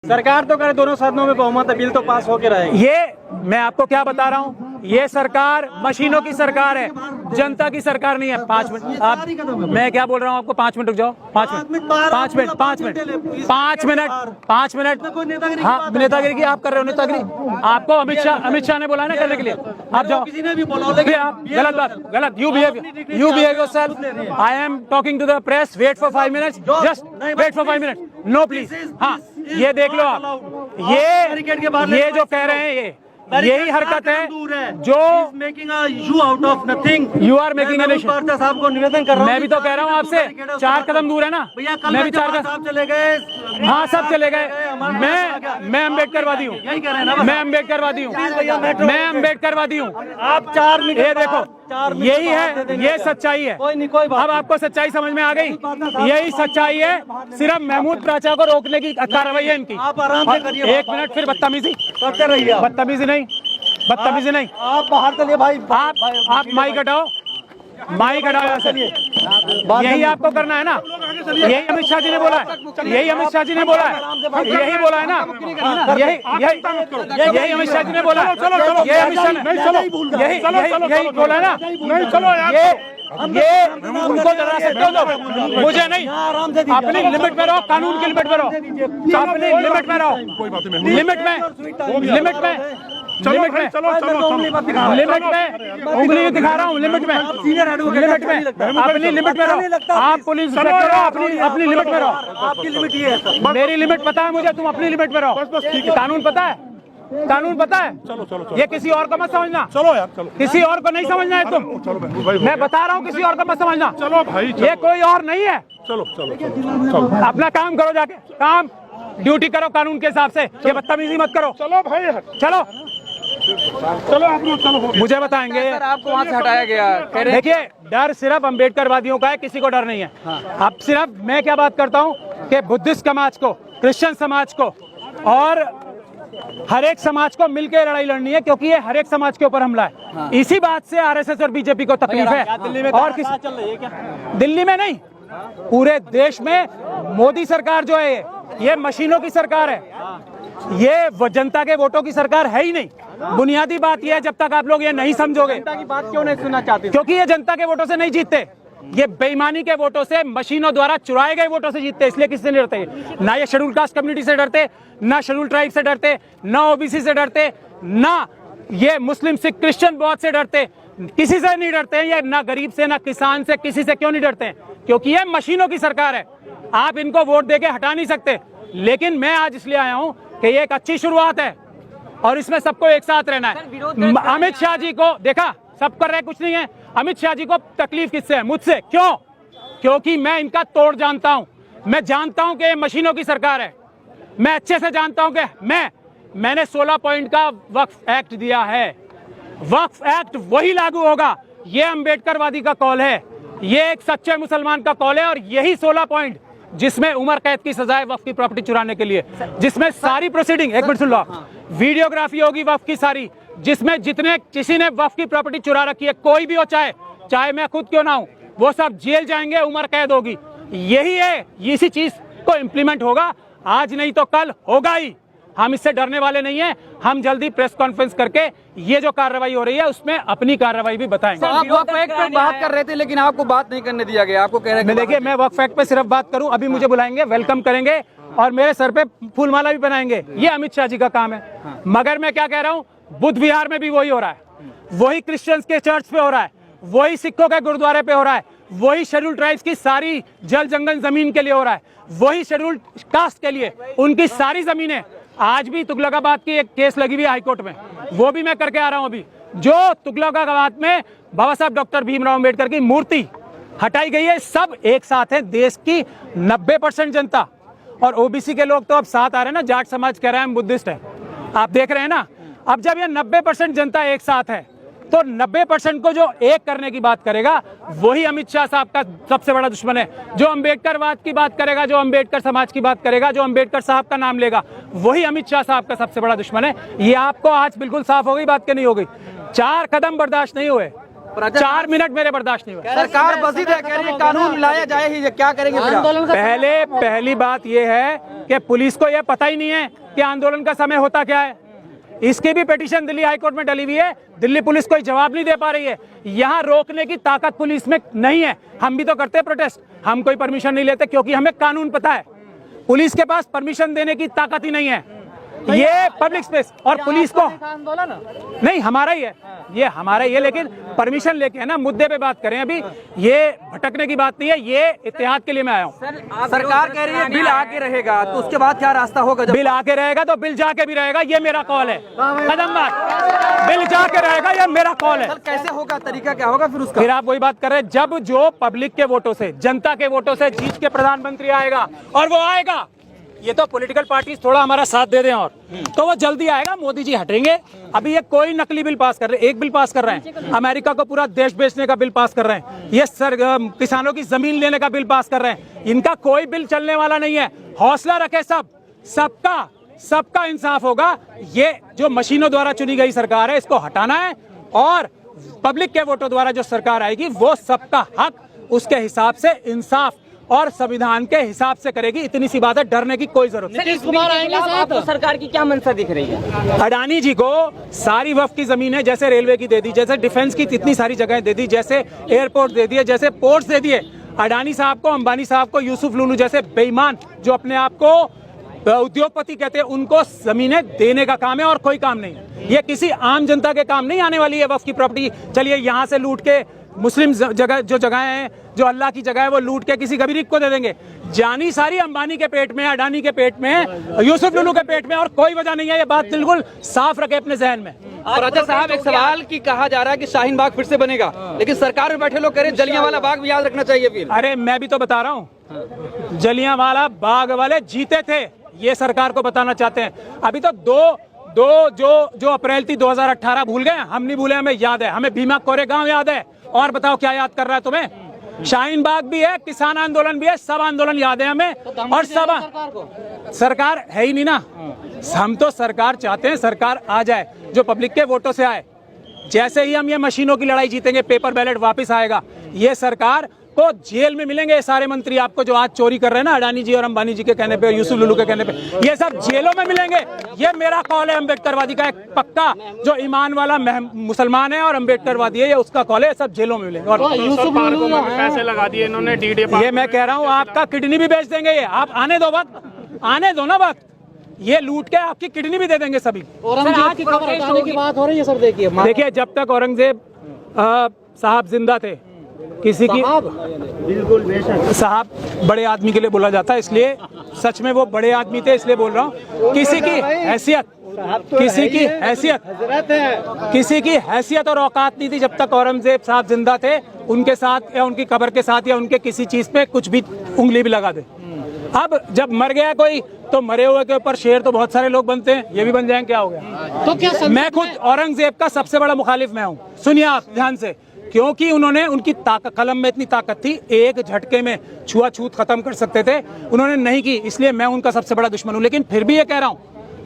सरकार तो करे दोनों सदनों में बहुमत है, बिल तो पास होके रहेगा। ये मैं आपको क्या बता रहा हूँ, ये सरकार मशीनों की सरकार है, जनता की सरकार नहीं है। 5 मिनट आप, मैं क्या बोल रहा हूँ आपको, 5 मिनट रुक जाओ। 5 मिनट हाँ, नेतागिरी की आप कर रहे हो। नेतागिरी आपको अमित शाह ने बोला ना करने के लिए, आप जाओ। फिर आप गलत बात, गलत। You behave yourself. I am talking to the press, wait for 5 minutes, just wait for 5 minute. No please. हाँ, ये देख लो आप, ये जो कह रहे हैं ये यही हरकत है जो making a issue out of nothing. You are making an issue. साहब को निवेदन कर रहा हूं, मैं भी तो कह रहा हूँ आपसे, 4 कदम दूर है ना। मैं भी 4 कदम, साहब चले गए। हाँ सब चले गए। मैं अम्बेडकरवादी हूँ, मैं अम्बेडकरवादी हूँ, मैं अम्बेडकरवादी हूँ। आप 4 मिनट, ये देखो, यही है, ये सच्चाई है। अब आपको सच्चाई समझ में आ गई, यही सच्चाई है। सिर्फ महमूद प्राचा को रोकने की कार्रवाई है इनकी। आप आराम से करिए। 1 मिनट, फिर बदतमीजी करते रहिए। बदतमीजी नहीं, बदतमीजी नहीं। आप बाहर चलिए भाई। आप माइक हटाओ, माइक हटाओ यहाँ से। यही आपको करना है ना, यही अमित शाह जी ने बोला है, यही अमित शाह जी ने बोला है, यही बोला है ना, यही अमित शाह जी ने बोला है, यही अमित शाह ने यही बोला है ना। नहीं चलो यार, ये उनको डरा सकते हो तो मुझे नहीं। अपनी लिमिट में रहो, कानून की लिमिट में रहो, अपनी लिमिट में रहो, लिमिट में, लिमिट में, लिमिट में, लिमिट में उंगली दिखा रहा हूँ, लिमिट में, लिमिट में, अपनी लिमिट में रहो। आप पुलिस इंस्पेक्टर हो, अपनी लिमिट में रहो। आपकी लिमिट ये है, मेरी लिमिट पता है मुझे, तुम अपनी लिमिट में रहो। कानून पता है, कानून पता है। चलो, ये किसी और को मत समझना। चलो यार, चलो, किसी और को नहीं समझना है तुम। मैं बता रहा हूँ, किसी और को मत समझना। चलो भाई, ये कोई और नहीं है। चलो, अपना काम करो, जाके काम ड्यूटी करो कानून के हिसाब से। ये बदतमीजी मत करो। चलो भाई, चलो आप लोग चलो, मुझे बताएंगे। सर आपको वहाँ से हटाया गया। देखिए, डर सिर्फ अम्बेडकरवादियों का है, किसी को डर नहीं है। अब सिर्फ मैं क्या बात करता हूँ कि बुद्धिस्ट समाज को, क्रिश्चियन समाज को और हर एक समाज को मिलकर लड़ाई लड़नी है, क्योंकि ये हर एक समाज के ऊपर हमला है। इसी बात से आरएसएस और बीजेपी को तकलीफ है। दिल्ली में और किसी चल रही है क्या? दिल्ली में नहीं, पूरे देश में मोदी सरकार जो है ये मशीनों की सरकार है। ये जनता के वोटों की सरकार है ही नहीं। बुनियादी बात यह है, जब तक आप लोग ये नहीं समझोगे, जनता की बात क्यों नहीं सुनना चाहते? क्योंकि ये जनता के वोटों से नहीं जीतते, ये बेईमानी के वोटों से, मशीनों द्वारा चुराए गए वोटों से जीतते। इसलिए किससे नहीं डरते? ना ये शेड्यूल कास्ट कम्युनिटी से डरते, ना शेड्यूल ट्राइब से डरते, ना ओबीसी से डरते, ना ये मुस्लिम सिख क्रिश्चियन बौद्ध से डरते। किसी से नहीं डरते हैं ये, ना गरीब से, ना किसान से, किसी से क्यों नहीं डरते हैं? क्योंकि ये मशीनों की सरकार है। आप इनको वोट देके हटा नहीं सकते। लेकिन मैं आज इसलिए आया हूं कि ये एक अच्छी शुरुआत है और इसमें सबको एक साथ रहना है। अमित शाह जी को देखा, सब कर रहे, कुछ नहीं है। अमित शाह जी को तकलीफ किससे है? मुझसे। क्यों? क्योंकि मैं इनका तोड़ जानता हूं। मैं जानता हूं कि ये मशीनों की सरकार है। मैं अच्छे से जानता हूं कि मैंने 16 पॉइंट का वक्फ एक्ट दिया है। वक्फ एक्ट वही लागू होगा। ये अम्बेडकरवादी का कॉल है, ये एक सच्चे मुसलमान का कॉल है। और यही 16 पॉइंट जिसमें उम्र कैद की सजाए वक्फ की प्रॉपर्टी चुराने के लिए, जिसमें सारी प्रोसीडिंग, एक मिनट सुन लो, वीडियोग्राफी होगी वक्फ की सारी, जिसमें जितने किसी ने वक्फ की प्रॉपर्टी चुरा रखी है, कोई भी हो, चाहे मैं खुद क्यों ना हूं, वो सब जेल जाएंगे, उम्र कैद होगी। यही है, इसी चीज को इम्प्लीमेंट होगा। आज नहीं तो कल होगा ही। हम इससे डरने वाले नहीं हैं। हम जल्दी प्रेस कॉन्फ्रेंस करके ये जो कार्रवाई हो रही है उसमें अपनी कार्रवाई भी बताएंगे। आप वक्फ एक्ट पे बात कर रहे थे, लेकिन आपको बात नहीं करने दिया गया। आपको कह रहे हैं, देखिए, मैं वक्फ एक्ट पे सिर्फ बात करूं, अभी मुझे बुलाएंगे, वेलकम करेंगे और मेरे सर पे फूलमाला भी बनाएंगे। ये अमित शाह जी का काम है। मगर मैं क्या कह रहा हूँ, बुद्ध विहार में भी वही हो रहा है, वही क्रिश्चियंस के चर्च पे हो रहा है, वही सिखों के गुरुद्वारे पे हो रहा है, वही शेड्यूल ट्राइब्स की सारी जल जंगल जमीन के लिए हो रहा है, वही शेड्यूल कास्ट के लिए उनकी सारी जमीनें। आज भी तुगलकाबाद की एक केस लगी हुई है हाईकोर्ट में, वो भी मैं करके आ रहा हूं अभी। जो तुगलकाबाद में बाबा साहब डॉक्टर भीमराव अम्बेडकर की मूर्ति हटाई गई है, सब एक साथ है। देश की 90% जनता और ओबीसी के लोग तो अब साथ आ रहे हैं ना, जाट समाज कह रहे हैं हम बुद्धिस्ट है, आप देख रहे हैं ना। अब जब ये 90% जनता एक साथ है, तो 90% को जो एक करने की बात करेगा, वही अमित शाह साहब का सबसे बड़ा दुश्मन है। जो अम्बेडकरवाद की बात करेगा, जो अम्बेडकर समाज की बात करेगा, जो अम्बेडकर साहब का नाम लेगा, वही अमित शाह साहब का सबसे बड़ा दुश्मन है। ये आपको आज बिल्कुल साफ हो गई बात, के नहीं हो गई। 4 कदम बर्दाश्त नहीं हुए, 4 मिनट मेरे बर्दाश्त नहीं हुआ। सरकार बसित है, कह रही है कानून लाया जाए ही, क्या करेंगे फिर आप? पहली बात यह है कि पुलिस को यह पता ही नहीं है कि आंदोलन का समय होता क्या है। इसकी भी पिटीशन दिल्ली हाईकोर्ट में डली हुई है, दिल्ली पुलिस कोई जवाब नहीं दे पा रही है। यहाँ रोकने की ताकत पुलिस में नहीं है। हम भी तो करते हैं प्रोटेस्ट, हम कोई परमिशन नहीं लेते क्योंकि हमें कानून पता है। पुलिस के पास परमिशन देने की ताकत ही नहीं है। ये पब्लिक स्पेस और पुलिस को नहीं, हमारा ही है, ये हमारा ही है, लेकिन परमिशन लेके है ना। मुद्दे पे बात करें, अभी ये भटकने की बात नहीं है, ये इत्तेहाद के लिए मैं आया हूँ। सरकार कह रही है बिल आके रहेगा, तो उसके बाद क्या रास्ता होगा? बिल आके रहेगा तो बिल जाके भी रहेगा, ये मेरा कॉल है। कदम बात, बिल जाके रहेगा, ये मेरा कॉल है। कैसे होगा, तरीका क्या होगा फिर उसका? फिर आप वही बात कर रहे हैं, जब जो पब्लिक के वोटों से, जनता के वोटों से जीत के प्रधानमंत्री आएगा, और वो आएगा, ये तो पॉलिटिकल पार्टीज थोड़ा हमारा साथ दे दें और तो वो जल्दी आएगा, मोदी जी हटेंगे। अभी ये कोई नकली बिल पास कर रहे हैं, एक बिल पास कर रहे हैं, अमेरिका को पूरा देश बेचने का बिल पास कर रहे हैं, ये किसानों की जमीन लेने का बिल पास कर रहे हैं। इनका कोई बिल चलने वाला नहीं है। हौसला रखे सब, सबका इंसाफ होगा। ये जो मशीनों द्वारा चुनी गई सरकार है, इसको हटाना है, और पब्लिक के वोटों द्वारा जो सरकार आएगी वो सबका हक, उसके हिसाब से इंसाफ और संविधान के हिसाब से करेगी। इतनी सी बात है, डरने की कोई जरूरत नहीं। नीतीश कुमार आएंगे, आपको सरकार की क्या मंशा दिख रही है? अडानी जी को सारी वक्फ की जमीन है, जैसे रेलवे की दे दी, जैसे डिफेंस की इतनी सारी जगह दे दी, जैसे एयरपोर्ट दे दिए, जैसे पोर्ट्स दे दिए। अडानी साहब को, अंबानी साहब को, यूसुफ लुलू जैसे बेईमान जो अपने आप को उद्योगपति कहते हैं, उनको जमीनें देने का काम है और कोई काम नहीं। ये किसी आम जनता के काम नहीं आने वाली है वक्फ की प्रॉपर्टी। चलिए यहाँ से लूट के मुस्लिम जगह, जो जगह है, जो अल्लाह की जगह है, वो लूट के किसी गरीब को दे देंगे। जानी सारी अंबानी के पेट में, अडानी के पेट में, यूसुफ लुलू के पेट में, और कोई वजह नहीं है। ये बात बिल्कुल साफ रखे अपने जहन में। और राजा साहब, एक सवाल की कहा जा रहा है कि शाहीन बाग फिर से बनेगा, लेकिन सरकार में बैठे लोग कह रहे हैं जलियांवाला बाग भी याद रखना चाहिए फिर। अरे मैं भी तो बता रहा हूँ, जलियांवाला बाग वाले जीते थे, ये सरकार को बताना चाहते हैं। अभी तो दो जो अप्रैल थी 2018 भूल गए? हम नहीं भूले, हमें याद है। हमें भीमा कोरेगांव याद है। और बताओ क्या याद कर रहा है तुम्हें? शाहीन बाग भी है, किसान आंदोलन भी है, सब आंदोलन याद है हमें। और सब सरकार है ही नहीं ना। हम तो सरकार चाहते हैं, सरकार आ जाए जो पब्लिक के वोटों से आए। जैसे ही हम ये मशीनों की लड़ाई जीतेंगे, पेपर बैलेट वापस आएगा, ये सरकार को जेल में मिलेंगे। ये सारे मंत्री आपको जो आज चोरी कर रहे हैं ना, अडानी जी और अंबानी जी के कहने पे, यूसुफ लुलू के कहने पे, ये सब जेलों में मिलेंगे। ये मेरा कॉल है, अम्बेडकरवादी का एक पक्का, जो ईमान वाला मुसलमान है और अम्बेडकरवादी है, ये उसका कॉल है। सब जेलों में मिलेंगे। और पैसे लगा दिए इन्होंने, डीडी। ये मैं कह रहा हूँ, आपका किडनी भी बेच देंगे ये। आप आने दो वक्त, आने दो ना वक्त, ये लूट के आपकी किडनी भी दे देंगे सभी। औरंगजेब की खबर हटाने की बात हो रही है सर। देखिए जब तक औरंगजेब साहब जिंदा थे, किसी की बिल्कुल साहब बड़े आदमी के लिए बोला जाता है, इसलिए सच में वो बड़े आदमी थे, इसलिए बोल रहा हूँ। किसी की हैसियत और औकात नहीं थी जब तक औरंगजेब साहब जिंदा थे, उनके साथ या उनकी कब्र के साथ या उनके किसी चीज पे कुछ भी उंगली भी लगा दे। अब जब मर गया कोई, तो मरे हुए के ऊपर शेर तो बहुत सारे लोग बनते हैं, ये भी बन जाएंगे, क्या हो गया? तो क्या मैं खुद औरंगजेब का सबसे बड़ा मुखालिफ मैं हूँ। सुनिए आप ध्यान से, क्योंकि उन्होंने, उनकी कलम में इतनी ताकत थी, एक झटके में छुआछूत खत्म कर सकते थे, उन्होंने नहीं की, इसलिए मैं उनका सबसे बड़ा दुश्मन हूँ। लेकिन फिर भी ये कह रहा हूँ,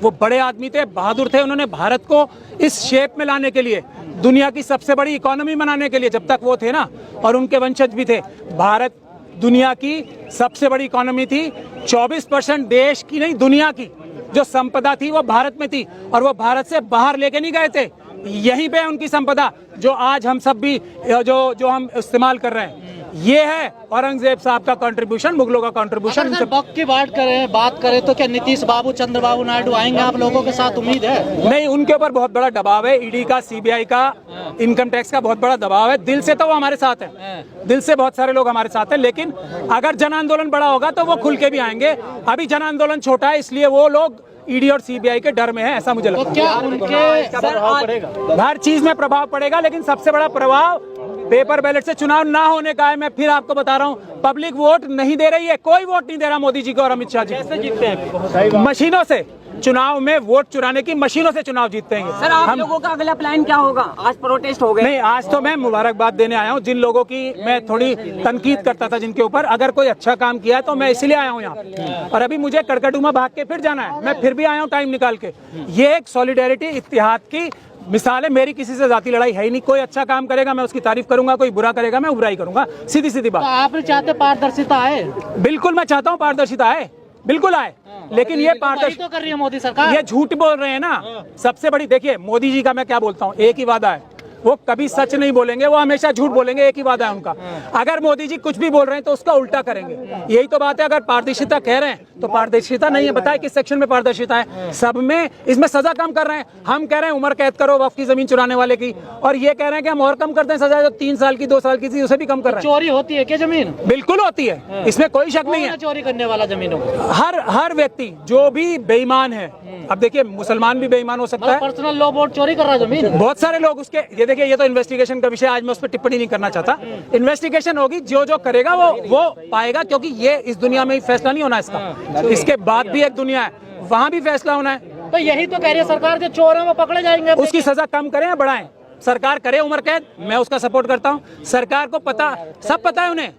वो बड़े आदमी थे, बहादुर थे। उन्होंने भारत को इस शेप में लाने के लिए, दुनिया की सबसे बड़ी इकोनॉमी बनाने के लिए, जब तक वो थे ना, और उनके वंशज भी थे, भारत दुनिया की सबसे बड़ी इकोनॉमी थी। 24% देश की नहीं, दुनिया की जो संपदा थी वो भारत में थी, और वो भारत से बाहर लेके नहीं गए थे। यहीं पे उनकी संपदा, जो आज हम सब भी जो हम इस्तेमाल कर रहे हैं, ये है औरंगजेब साहब का कंट्रीब्यूशन, मुगलों का कंट्रीब्यूशन। वक्त की बात करें तो क्या नीतीश बाबू, चंद्रबाबू नायडू आएंगे आप लोगों के साथ? उम्मीद है? नहीं, उनके ऊपर बहुत बड़ा दबाव है, ईडी का, सीबीआई का, इनकम टैक्स का बहुत बड़ा दबाव है। दिल से तो वो हमारे साथ है, दिल से बहुत सारे लोग हमारे साथ हैं, लेकिन अगर जन आंदोलन बड़ा होगा तो वो खुल के भी आएंगे। अभी जन आंदोलन छोटा है, इसलिए वो लोग ईडी और सीबीआई के डर में है, ऐसा मुझे लगता है। क्या उनके हर चीज में प्रभाव पड़ेगा, लेकिन सबसे बड़ा प्रभाव पेपर बैलेट से चुनाव ना होने का है। मैं फिर आपको बता रहा हूँ, पब्लिक वोट नहीं दे रही है, कोई वोट नहीं दे रहा मोदी जी को और अमित शाह जी। कैसे जीतते हैं? मशीनों से चुनाव में, वोट चुराने की मशीनों से चुनाव जीतते हैं। सर, आप लोगों का अगला प्लान क्या होगा? आज प्रोटेस्ट हो गए। नहीं, आज तो मैं मुबारकबाद देने आया हूँ जिन लोगों की मैं थोड़ी तनकीद करता था, जिनके ऊपर, अगर कोई अच्छा काम किया है तो मैं इसलिए आया हूँ यहाँ। और अभी मुझे कड़कड़डूमा भाग के फिर जाना है, मैं फिर भी आया हूँ टाइम निकाल के। ये एक सॉलिडेरिटी, इत्तेहाद की मिसाल है, मेरी किसी से जाति लड़ाई है ही नहीं। कोई अच्छा काम करेगा मैं उसकी तारीफ करूंगा, कोई बुरा करेगा मैं बुराई करूंगा, सीधी सीधी तो बात। आप चाहते पारदर्शिता आए? बिल्कुल मैं चाहता हूँ पारदर्शिता आए, बिल्कुल आए, लेकिन ये वही पारदर्शिता तो कर रही है मोदी सरकार। ये झूठ बोल रहे हैं ना। सबसे बड़ी देखिए मोदी जी का मैं क्या बोलता हूँ, एक ही वादा है, वो कभी सच नहीं बोलेंगे, वो हमेशा झूठ बोलेंगे, एक ही वादा है उनका। अगर मोदी जी कुछ भी बोल रहे हैं तो उसका उल्टा करेंगे, यही तो बात है। अगर पारदर्शिता कह रहे हैं तो पारदर्शिता नहीं है, बताए किस सेक्शन में पारदर्शिता है? सब में। इसमें सजा कम कर रहे हैं, हम कह रहे हैं उम्र कैद करो वक्फ की जमीन चुराने वाले की, और ये कह रहे हैं कि हम और कम करते हैं सजा, जो 3 साल की 2 साल की थी उसे भी कम कर रहे हैं। चोरी होती है क्या जमीन? बिल्कुल होती है, इसमें कोई शक नहीं है। चोरी करने वाला जमीनों को हर व्यक्ति जो भी बेईमान है, अब देखिए मुसलमान भी बेईमान हो सकता है, पर्सनल लॉ बोर्ड चोरी कर रहा है जमीन। बहुत सारे लोग उसके, ये देखिए ये तो इन्वेस्टिगेशन का विषय, आज मैं उस पर टिप्पणी नहीं करना चाहता। इन्वेस्टिगेशन होगी, जो करेगा वो पाएगा, क्योंकि ये इस दुनिया में ही फैसला नहीं होना इसका, इसके बाद भी एक दुनिया है, वहां भी फैसला होना है। तो यही तो कह रही है सरकार, जो चोर हैं वो पकड़े जाएंगे। उसकी सजा कम करें या बढ़ाएं, सरकार करे उम्र कैद, मैं उसका सपोर्ट करता हूं। सरकार को पता, सब पता है उन्हें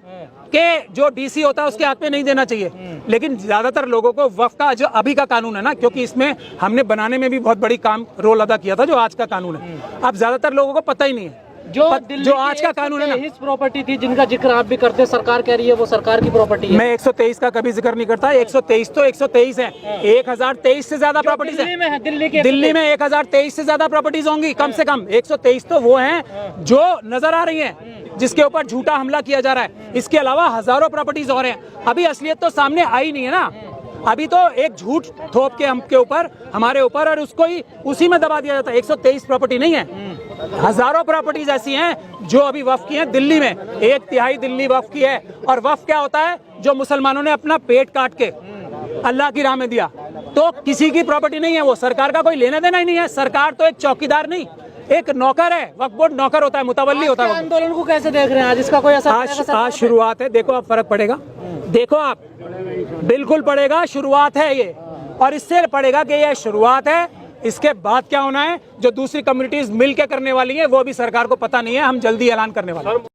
कि जो डीसी होता है उसके हाथ में नहीं देना चाहिए, लेकिन ज्यादातर लोगों को वक्फ का जो अभी का कानून है ना, क्योंकि इसमें हमने बनाने में भी बहुत बड़ी रोल अदा किया था, जो आज का कानून है, अब ज्यादातर लोगों को पता ही नहीं है। जो आज का कानून है ना, प्रॉपर्टी थी जिनका जिक्र आप भी करते, सरकार कह रही है वो सरकार की प्रॉपर्टी है। मैं 123 का कभी जिक्र नहीं करता, 123 तो 123 है, 1023 से ज्यादा प्रॉपर्टीज है दिल्ली में 1023 से ज्यादा प्रॉपर्टीज होंगी कम से कम। 123 तो वो हैं जो नजर आ रही हैं, जिसके ऊपर झूठा हमला किया जा रहा है। इसके अलावा हजारों प्रॉपर्टीज और हैं, अभी असलियत तो सामने आई नहीं है ना, अभी तो एक झूठ थोप के हमके ऊपर, हमारे ऊपर, और उसको ही उसी में दबा दिया जाता है। 123 प्रॉपर्टी नहीं है, हजारों प्रॉपर्टीज ऐसी हैं जो अभी वक्फ की हैं दिल्ली में, 1/3 दिल्ली वक्फ की है। और वक्फ क्या होता है? जो मुसलमानों ने अपना पेट काट के अल्लाह की राह में दिया, तो किसी की प्रॉपर्टी नहीं है वो, सरकार का कोई लेना देना ही नहीं है। सरकार तो एक चौकीदार नहीं, एक नौकर है, वक्फ बोर्ड नौकर होता है, मुतवल्ली होता है। आंदोलन को कैसे देख रहे हैं आज? इसका कोई असर? आज शुरुआत है, देखो अब फर्क पड़ेगा, देखो आप, बिल्कुल पड़ेगा, शुरुआत है ये, और इससे पड़ेगा कि ये शुरुआत है, इसके बाद क्या होना है, जो दूसरी कम्युनिटीज मिल के करने वाली है वो भी सरकार को पता नहीं है, हम जल्दी ऐलान करने वाले हैं।